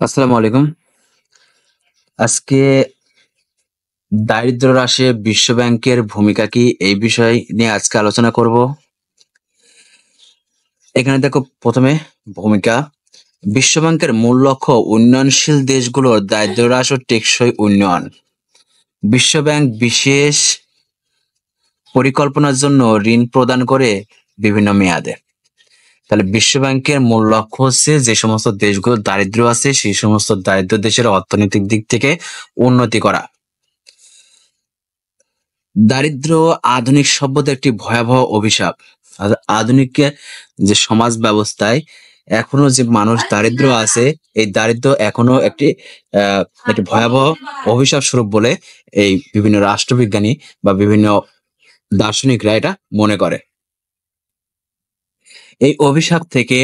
আসসালামু আলাইকুম। আজকে দারিদ্র্য হ্রাসে বিশ্ব ব্যাংকের ভূমিকা কি এই বিষয় নিয়ে আজকে আলোচনা করব। এখানে দেখো, প্রথমে ভূমিকা। বিশ্ব ব্যাংকের মূল লক্ষ্য উন্নয়নশীল দেশগুলোর দারিদ্র্য হ্রাস ও টেকসই উন্নয়ন। বিশ্ব ব্যাংক বিশেষ পরিকল্পনার জন্য ঋণ প্রদান করে বিভিন্ন মেয়াদে। তাহলে বিশ্ব ব্যাংকের মূল লক্ষ্য হচ্ছে যে সমস্ত দেশগুলো দারিদ্র্য আছে সেই সমস্ত দারিদ্র দেশের অর্থনৈতিক দিক থেকে উন্নতি করা। দারিদ্র্য আধুনিক সভ্যতার একটি ভয়াবহ অভিশাপ। আধুনিক যে সমাজ ব্যবস্থায় এখনো যে মানুষ দারিদ্র আছে, এই দারিদ্র এখনো একটি ভয়াবহ অভিশাপ স্বরূপ বলে এই বিভিন্ন রাষ্ট্রবিজ্ঞানী বা বিভিন্ন দার্শনিকরা এটা মনে করে। এই অভিশাপ থেকে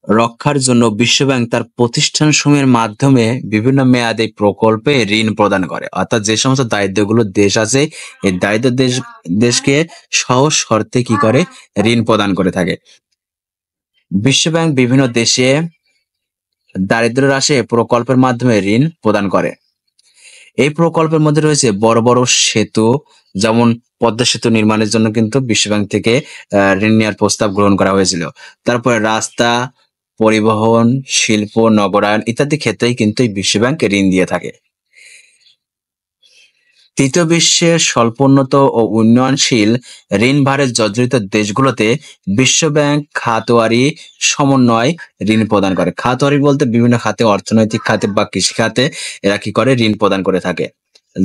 রক্ষার জন্য বিশ্বব্যাংক তার প্রতিষ্ঠানসমূহের মাধ্যমে বিভিন্ন মেয়াদী প্রকল্পে ঋণ প্রদান করে। অর্থাৎ যে সমস্ত দারিদ্রগুলো দেশ আছে, এই দারিদ্র দেশকে সহজ শর্তে কি করে ঋণ প্রদান করে থাকে। বিশ্বব্যাংক বিভিন্ন দেশে দারিদ্র হ্রাসে প্রকল্পের মাধ্যমে ঋণ প্রদান করে। এই প্রকল্পের মধ্যে রয়েছে বড় বড় সেতু, যেমন পদ্মা সেতু নির্মাণের জন্য কিন্তু বিশ্বব্যাংক থেকে ঋণ নেওয়ার প্রস্তাব গ্রহণ করা হয়েছিল। তারপরে রাস্তা, পরিবহন, শিল্প, নগরায়ন ইত্যাদি ক্ষেত্রেই কিন্তু এই বিশ্বব্যাংক ঋণ দিয়ে থাকে। তৃতীয় বিশ্বের স্বল্পোন্নত ও উন্নয়নশীল ঋণ ভারে জর্জরিত দেশগুলোতে বিশ্বব্যাংক খাতওয়ারি সমন্বয় ঋণ প্রদান করে। খাতওয়ারি বলতে বিভিন্ন খাতে, অর্থনৈতিক খাতে বা কৃষি খাতে এরা কি করে ঋণ প্রদান করে থাকে,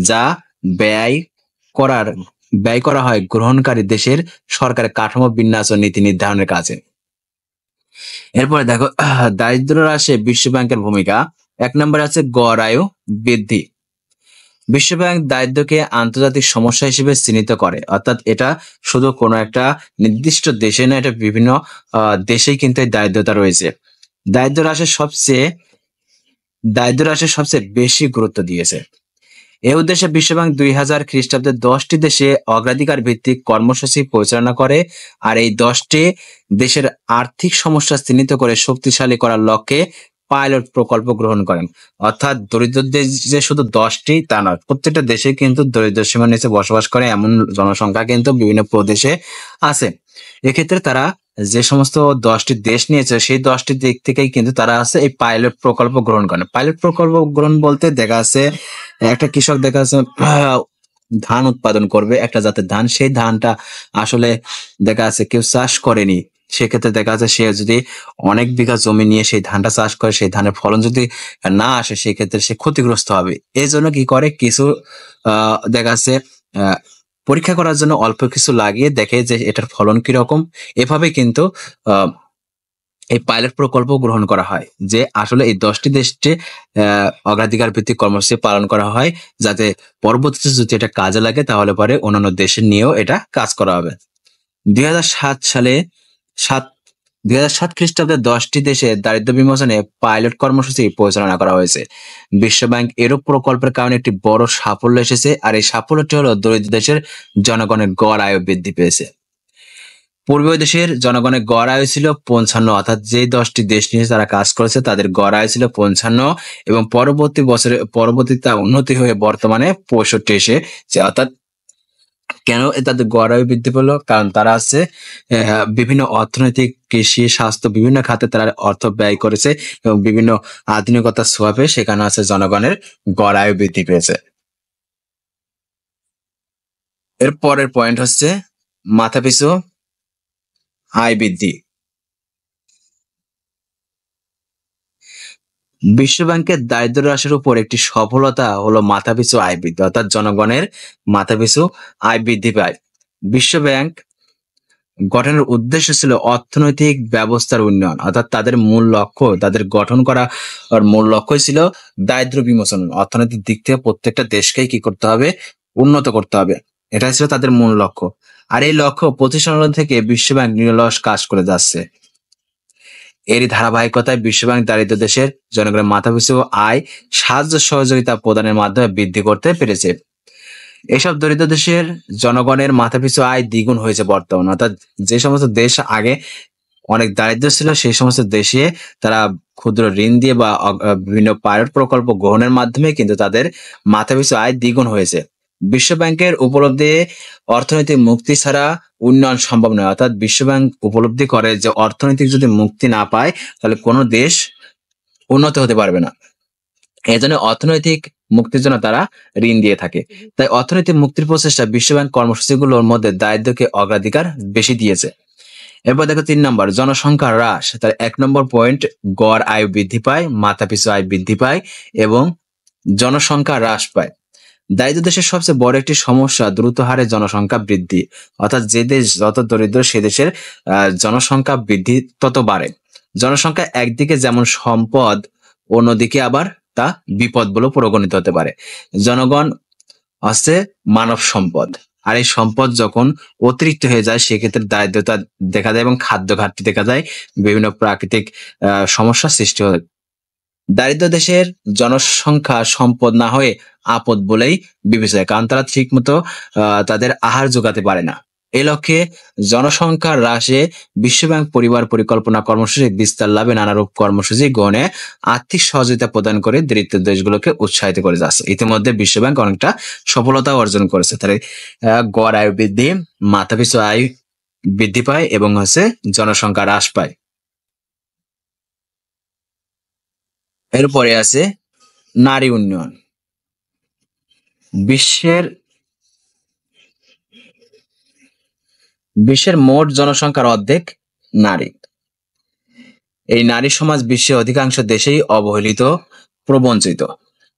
যা ব্যয় ব্যয় করা হয় গ্রহণকারী দেশের সরকারের কাঠামো বিন্যাস ও নীতি নির্ধারণের কাজে। এরপরে দেখো, দারিদ্র হ্রাসে বিশ্ব ব্যাংকের ভূমিকা। 1 নম্বরে আছে গড় আয়ু বৃদ্ধি। বিশ্বব্যাংক দারিদ্র্যকে আন্তর্জাতিক সমস্যা হিসেবে চিহ্নিত করে। অর্থাৎ এটা শুধু কোনো একটা নির্দিষ্ট দেশে না, এটা বিভিন্ন দেশেই কিন্তু এই দারিদ্রতা রয়েছে। দারিদ্র হ্রাসের সবচেয়ে বেশি গুরুত্ব দিয়েছে। এই উদ্দেশ্যে বিশ্বব্যাংক 2000 খ্রিস্টাব্দে 10টি দেশে অগ্রাধিকার ভিত্তিক কর্মসূচি পরিচালনা করে। আর এই 10টি দেশের আর্থিক সমস্যা চিহ্নিত করে শক্তিশালী করার লক্ষ্যে পাইলট প্রকল্প গ্রহণ করেন। অর্থাৎ দরিদ্র দেশ যে শুধু 10টি তা নয়, প্রত্যেকটা দেশে কিন্তু দরিদ্র সীমার নিচে বসবাস করে এমন জনসংখ্যা কিন্তু বিভিন্ন প্রদেশে আছে। এক্ষেত্রে তারা যে সমস্ত 10টি দেশ নিয়েছে সেই 10টি দিক থেকেই কিন্তু তারা আছে এই পাইলট প্রকল্প গ্রহণ করেন। পাইলট প্রকল্প গ্রহণ বলতে দেখা যাচ্ছে একটা কৃষক দেখা যাচ্ছে ধান উৎপাদন করবে একটা জাতের ধান, সেই ধানটা আসলে দেখা যাচ্ছে কেউ চাষ করেনি। সেক্ষেত্রে দেখা যাচ্ছে সে যদি অনেক বিঘা জমি নিয়ে সেই ধানটা চাষ করে, সেই ধানের ফলন যদি না আসে সেক্ষেত্রে সে ক্ষতিগ্রস্ত হবে। এই জন্য কি করে, কিছু দেখা যাচ্ছে পরীক্ষা করার জন্য অল্প কিছু লাগিয়ে দেখে যে এটার ফলন কিরকম। এভাবে কিন্তু এই পাইলট প্রকল্প গ্রহণ করা হয়, যে আসলে এই 10টি দেশে অগ্রাধিকার ভিত্তিক কর্মসূচি পালন করা হয়, যাতে পরবর্তীতে যদি এটা কাজে লাগে তাহলে পরে অন্যান্য দেশে নিয়েও এটা কাজ করা হবে। 2007 খ্রিস্টাব্দে 10টি দেশে দারিদ্র্য বিমোচনে পাইলট কর্মসূচি পরিচালনা করা হয়েছে। বিশ্বব্যাংক এরূপ প্রকল্পের কারণে একটি বড় সাফল্য এসেছে, আর এই সাফল্যটি হলো দরিদ্র দেশের জনগণের গড় আয় বৃদ্ধি পেয়েছে। পূর্বীয় দেশের জনগণের গড় আয় ছিল 55, অর্থাৎ যে 10টি দেশ নিয়ে তারা কাজ করেছে তাদের গড় আয় ছিল 55, এবং পরবর্তীতে উন্নতি হয়ে বর্তমানে 65 এসেছে। অর্থাৎ কেন তাদের গড় আয় বৃদ্ধি পেলো? কারণ তারা আছে বিভিন্ন অর্থনৈতিক, কৃষি, স্বাস্থ্য বিভিন্ন খাতে তারা অর্থ ব্যয় করেছে এবং বিভিন্ন আধুনিকতার ছোঁয়া পেয়ে সেখানে আছে জনগণের গড় আয় বৃদ্ধি পেয়েছে। এর পরের পয়েন্ট হচ্ছে মাথাপিছু আয় বৃদ্ধি। বিশ্বব্যাংকের দারিদ্র হ্রাসের উপর একটি সফলতা হলো মাথাপিছু আয় বৃদ্ধি, অর্থাৎ জনগণের মাথাপিছু আয় বৃদ্ধি পায়। বিশ্বব্যাংক গঠনের উদ্দেশ্য ছিল অর্থনৈতিক ব্যবস্থার উন্নয়ন, অর্থাৎ তাদের গঠন করা মূল লক্ষ্যই ছিল দারিদ্র বিমোচন। অর্থনৈতিক দিক থেকে প্রত্যেকটা দেশকেই কি করতে হবে, উন্নত করতে হবে, এটাই ছিল তাদের মূল লক্ষ্য। আর এই লক্ষ্য প্রতিষ্ঠান থেকে বিশ্বব্যাংক নিরলস কাজ করে যাচ্ছে। এরই ধারাবাহিকতায় বিশ্বব্যাংক দারিদ্র দেশের জনগণের মাথাপিছু আয় সাহায্য সহযোগিতা প্রদানের মাধ্যমে বৃদ্ধি করতে পেরেছে। এসব দরিদ্র দেশের জনগণের মাথাপিছু আয় দ্বিগুণ হয়েছে বর্তমানে। অর্থাৎ যে সমস্ত দেশ আগে অনেক দারিদ্র ছিল, সেই সমস্ত দেশে তারা ক্ষুদ্র ঋণ দিয়ে বা বিভিন্ন পাইলট প্রকল্প গ্রহণের মাধ্যমে কিন্তু তাদের মাথাপিছু আয় দ্বিগুণ হয়েছে। বিশ্ব ব্যাংকের উপলব্ধি অর্থনৈতিক মুক্তি ছাড়া উন্নয়ন সম্ভব নয়। অর্থাৎ বিশ্ব ব্যাংক উপলব্ধি করে যে অর্থনৈতিক যদি মুক্তি না পায় তাহলে কোনো দেশ উন্নত হতে পারবে না। এজন্য অর্থনৈতিক মুক্তির জন্য তারা ঋণ দিয়ে থাকে। তাই অর্থনৈতিক মুক্তির প্রচেষ্টা বিশ্ব ব্যাংক কর্মসূচিগুলোর মধ্যে দারিদ্র্যকে অগ্রাধিকার বেশি দিয়েছে। এরপর দেখো 3 নম্বর, জনসংখ্যা হ্রাস। তার 1 নম্বর পয়েন্ট, গড় আয়ু বৃদ্ধি পায়, মাথাপিছু আয় বৃদ্ধি পায় এবং জনসংখ্যা হ্রাস পায়। দারিদ্র দেশের সবচেয়ে বড় একটি সমস্যা দ্রুত হারে জনসংখ্যা বৃদ্ধি। অর্থাৎ যে দেশ যত দরিদ্র সে দেশের জনসংখ্যা বৃদ্ধি তত বাড়ে। জনসংখ্যা একদিকে যেমন সম্পদ, অন্যদিকে আবার তা বিপদ বলে পরিগণিত হতে পারে। জনগণ হচ্ছে মানব সম্পদ, আর এই সম্পদ যখন অতিরিক্ত হয়ে যায় সেক্ষেত্রে দারিদ্রতা দেখা যায় এবং খাদ্য ঘাটতি দেখা যায়, বিভিন্ন প্রাকৃতিক সমস্যা সৃষ্টি হয়। দারিদ্র দেশের জনসংখ্যা সম্পদ না হয়ে আপদ বলেই বিবেচিত, কারণ তারা ঠিক মতো তাদের আহার যোগাতে পারে না। এই লক্ষ্যে জনসংখ্যা হ্রাসে বিশ্বব্যাংক পরিবার পরিকল্পনা কর্মসূচি বিস্তার লাভে নানারূপ কর্মসূচি গ্রহণে আর্থিক সহযোগিতা প্রদান করে দরিদ্র দেশগুলোকে উৎসাহিত করে যাচ্ছে। ইতিমধ্যে বিশ্বব্যাংক অনেকটা সফলতা অর্জন করেছে। তাহলে গড় আয় বৃদ্ধি, মাথাপিছু আয় বৃদ্ধি পায় এবং জনসংখ্যা হ্রাস পায়। এরপরে আছে নারী উন্নয়ন। বিশ্বের মোট জনসংখ্যার অর্ধেক নারী। এই নারী সমাজ বিশ্বের অধিকাংশ দেশেই অবহেলিত, প্রবঞ্চিত।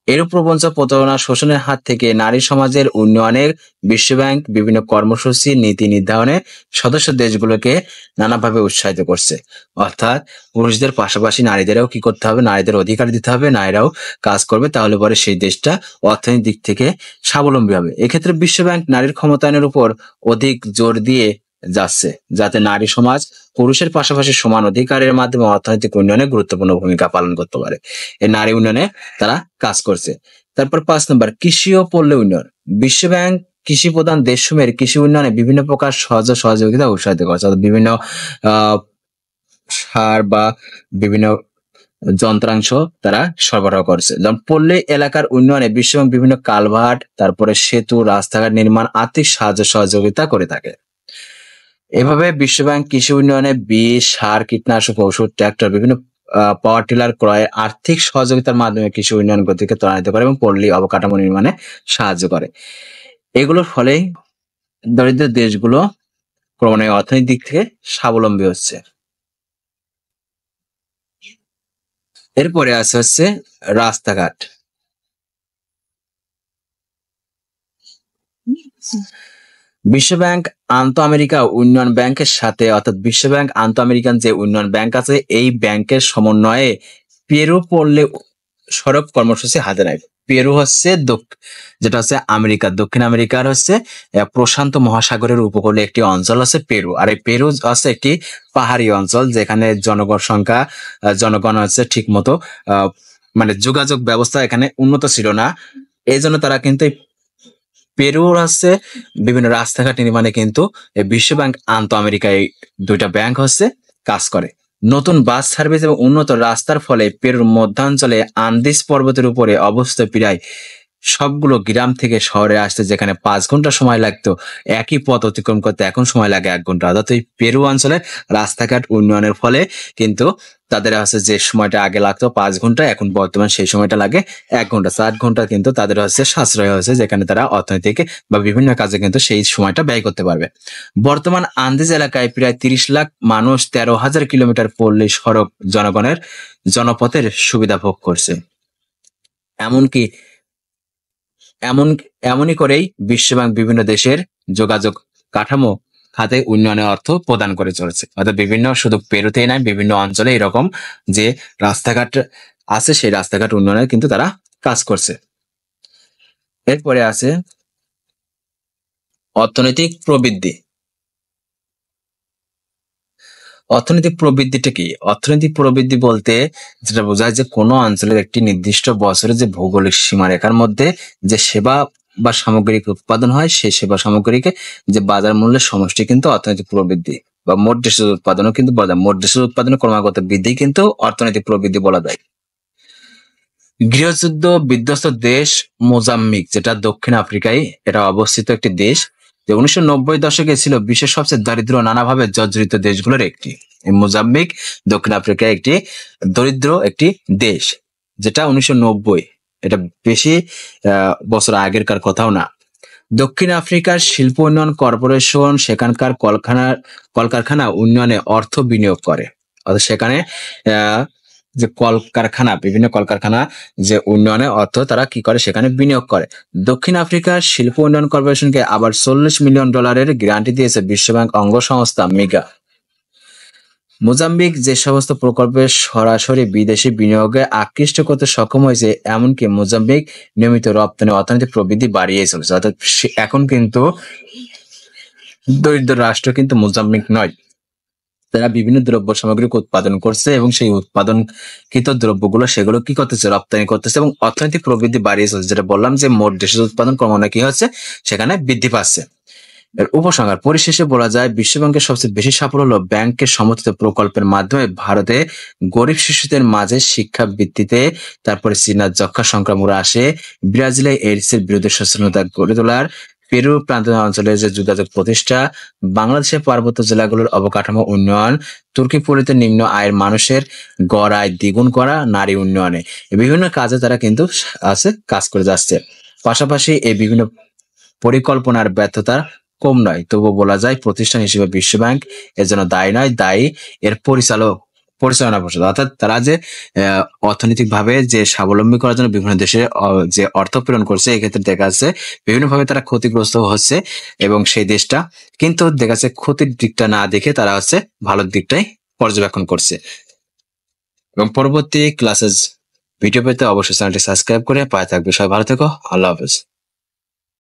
এরূপ প্রবঞ্চনা, প্রতারণা, শোষণের হাত থেকে নারী সমাজের উন্নয়নের বিশ্বব্যাংক বিভিন্ন কর্মসূচি, নীতি নির্ধারণে সদস্য দেশগুলোকে নানাভাবে উৎসাহিত করছে। অর্থাৎ পুরুষদের পাশাপাশি নারীদেরও কি করতে হবে, নারীদের অধিকার দিতে হবে, নারীরাও কাজ করবে, তাহলে পরে সেই দেশটা অর্থনৈতিক দিক থেকে স্বাবলম্বী হবে। এক্ষেত্রে বিশ্বব্যাংক নারীর ক্ষমতায়নের উপর অধিক জোর দিয়ে যাচ্ছে, যাতে নারী সমাজ পুরুষের পাশাপাশি সমান অধিকারের মাধ্যমে অর্থনৈতিক উন্নয়নে গুরুত্বপূর্ণ ভূমিকা পালন করতে পারে। এই নারী উন্নয়নে তারা কাজ করছে। তারপর 5 নম্বর, কৃষি ও পল্লী উন্নয়ন। বিশ্বব্যাংক কৃষি প্রধান দেশসমূহের কৃষি উন্নয়নে বিভিন্ন প্রকার সহযোগিতা উৎসাহিত করছে। বিভিন্ন সার বা বিভিন্ন যন্ত্রাংশ তারা সরবরাহ করছে। যেমন পল্লী এলাকার উন্নয়নে বিশ্বব্যাংক বিভিন্ন কালভার্ট, তারপরে সেতু, রাস্তাঘাট নির্মাণ, আর্থিক সাহায্য সহযোগিতা করে থাকে। এভাবে বিশ্বব্যাংক কৃষি উন্নয়নে বীজ, সার, কীটনাশক, ঔষধ, ট্রাক্টর, বিভিন্ন পাওয়ার টিলার ক্রয়ে আর্থিক সহযোগিতার মাধ্যমে কৃষি উন্নয়ন গতিকে ত্বরান্বিত করে এবং পল্লী অবকাঠামো নির্মাণে সাহায্য করে। এগুলোর ফলেই দরিদ্র দেশগুলো ক্রমান্বয়ে অর্থনৈতিক দিক থেকে স্বাবলম্বী হচ্ছে। এরপরে আছে রাস্তাঘাট। বিশ্বব্যাংক আন্তঃ আমেরিকা উন্নয়ন ব্যাংকের সাথে, অর্থাৎ বিশ্বব্যাংক আন্তঃ আমেরিকান যে উন্নয়ন ব্যাংক আছে, এই ব্যাংকের সমন্বয়ে পেরু পল্লী সড়ক কর্মসূচি হাতে নেয়। পেরু যেটা আমেরিকা, দক্ষিণ আমেরিকার প্রশান্ত মহাসাগরের উপকূলে একটি অঞ্চল আছে পেরু। আর এই পেরু একটি পাহাড়ি অঞ্চল, যেখানে জনগণ ঠিক মতো মানে যোগাযোগ ব্যবস্থা এখানে উন্নত ছিল না। এই জন্য তারা কিন্তু পেরুর বিভিন্ন রাস্তাঘাট নির্মাণে কিন্তু বিশ্বব্যাংক আন্তঃ আমেরিকা, এই দুইটা ব্যাংক কাজ করে। নতুন বাস সার্ভিস এবং উন্নত রাস্তার ফলে পেরুর মধ্যাঞ্চলে আন্দিজ পর্বতের উপরে অবস্থিত প্রায় সবগুলো গ্রাম থেকে শহরে আসতে যেখানে 5 ঘন্টা সময় লাগতো, একই পথ অতিক্রম করতে এখন সময় লাগে 1 ঘন্টা। অর্থাৎ এই পেরু অঞ্চলে রাস্তাঘাট উন্নয়নের ফলে কিন্তু তাদের যে সময়টা আগে লাগতো 5 ঘন্টা, এখন বর্তমান সেই সময়টা লাগে 1 ঘন্টা। 4 ঘন্টা কিন্তু তাদের সাশ্রয় হয়েছে, যেখানে তারা অর্থনৈতিক বা বিভিন্ন কাজে কিন্তু সেই সময়টা ব্যয় করতে পারবে। বর্তমান আন্দিজ এলাকায় প্রায় 30 লাখ মানুষ 13,000 কিলোমিটার পল্লী সড়ক জনপথের সুবিধা ভোগ করছে। এমনই করেই বিশ্বব্যাংক বিভিন্ন দেশের যোগাযোগ কাঠামো খাতে উন্নয়নের অর্থ প্রদান করে চলেছে। অর্থাৎ বিভিন্ন, শুধু পেরুতেই নয়, বিভিন্ন অঞ্চলে এরকম যে রাস্তাঘাট আছে সেই রাস্তাঘাট উন্নয়নে কিন্তু তারা কাজ করছে। এরপরে আছে অর্থনৈতিক প্রবৃদ্ধি। অর্থনৈতিক প্রবৃদ্ধিটা কি? অর্থনৈতিক প্রবৃদ্ধি বলতে যেটা বোঝায় যে কোনো অঞ্চলের একটি নির্দিষ্ট বছরে যে ভৌগোলিক সীমারেখার মধ্যে যে সেবা বা সামগ্রিক উৎপাদন হয়, সেই সেবা সামগ্রীকে যে বাজার মূল্যের সমষ্টি কিন্তু অর্থনৈতিক প্রবৃদ্ধি। বা মোট দেশের উৎপাদনও কিন্তু বলা যায়। মোট দেশের উৎপাদনের ক্রমাগত বৃদ্ধি কিন্তু অর্থনৈতিক প্রবৃদ্ধি বলা যায়। গৃহযুদ্ধ বিধ্বস্ত দেশ মোজাম্বিক, যেটা দক্ষিণ আফ্রিকায় এটা অবস্থিত একটি দেশ, যে 1990 দশকে ছিল বিশ্বের সবচেয়ে দারিদ্র ও নানাভাবে জর্জরিত দেশগুলোর একটি। এই মোজাম্বিক দক্ষিণ আফ্রিকায় একটি দরিদ্র একটি দেশ, যেটা 1990, এটা বেশি বছর আগেরকার কথাও না। দক্ষিণ আফ্রিকার শিল্প উন্নয়ন কর্পোরেশন সেখানকার কলকারখানা উন্নয়নে অর্থ বিনিয়োগ করে। অর্থাৎ সেখানে আহ, যে কলকারখানা, বিভিন্ন কলকারখানা যে উন্নয়নে অর্থ তারা কি করে, সেখানে বিনিয়োগ করে। দক্ষিণ আফ্রিকার শিল্প উন্নয়ন কর্পোরেশনকে আবার $40 মিলিয়ন গ্রান্টি দিয়েছে বিশ্বব্যাংক অঙ্গ সংস্থা মেগা। মোজাম্বিক যে সমস্ত প্রকল্পে সরাসরি বিদেশি বিনিয়োগে আকৃষ্ট করতে সক্ষম হয়েছে, এমনকি মোজাম্বিক নিয়মিত রপ্তানি অর্থনৈতিক প্রবৃদ্ধি বাড়িয়ে চলেছে। অর্থাৎ এখন কিন্তু দরিদ্র রাষ্ট্র কিন্তু মোজাম্বিক নয়, তারা বিভিন্ন দ্রব্য সামগ্রী উৎপাদন করছে এবং সেই উৎপাদনকৃত দ্রব্যগুলো সেগুলো কি করতেছে, রপ্তানি করতেছে এবং অর্থনৈতিক প্রবৃদ্ধি বাড়িয়ে চলছে। যেটা বললাম যে মোট দেশের উৎপাদন ক্রমান্বয়ে কি হচ্ছে, সেখানে বৃদ্ধি পাচ্ছে। এর উপসংহার পরিশেষে বলা যায়, বিশ্বব্যাংকের সবচেয়ে বেশি সাফল্য হলো ব্যাংকের সমর্থিত প্রকল্পের মাধ্যমে ভারতে গরিব শিশুদের মাঝে শিক্ষা বৃদ্ধিতে, তারপরে চীনা যক্ষ্মা সংক্রমণ আসে, ব্রাজিলে এইডস এর বিরুদ্ধে সচেতনতা গড়ে তোলার, পেরু প্রান্তীয় অঞ্চলে যে যোগাযোগ প্রতিষ্ঠা, বাংলাদেশের পার্বত্য জেলাগুলোর অবকাঠামো উন্নয়ন, তুর্কি পল্লীতে নিম্ন আয়ের মানুষের গড় আয় দ্বিগুণ করা, নারী উন্নয়নে, বিভিন্ন কাজে তারা কিন্তু কাজ করে যাচ্ছে। পাশাপাশি এই বিভিন্ন পরিকল্পনার ব্যর্থতা কম নয়, তবুও বলা যায় প্রতিষ্ঠান হিসেবে বিশ্বব্যাংক এর জন্য দায়ী নয়, দায়ী এর পরিচালনা পর্ষদ। অর্থাৎ তারা যে অর্থনৈতিক ভাবে যে স্বাবলম্বী করার জন্য বিভিন্ন দেশে যে অর্থ প্রেরণ করছে, এক্ষেত্রে দেখা যাচ্ছে বিভিন্ন ভাবে তারা ক্ষতিগ্রস্ত হচ্ছে এবং সেই দেশটা কিন্তু দেখা যাচ্ছে ক্ষতির দিকটা না দেখে তারা ভালোর দিকটাই পর্যবেক্ষণ করছে। এবং পরবর্তী ক্লাসেস ভিডিও পেতে অবশ্যই চ্যানেলটি সাবস্ক্রাইব করে পাশে থাকবে। সবাই ভালো থেকো, আল্লাহ হাফেজ।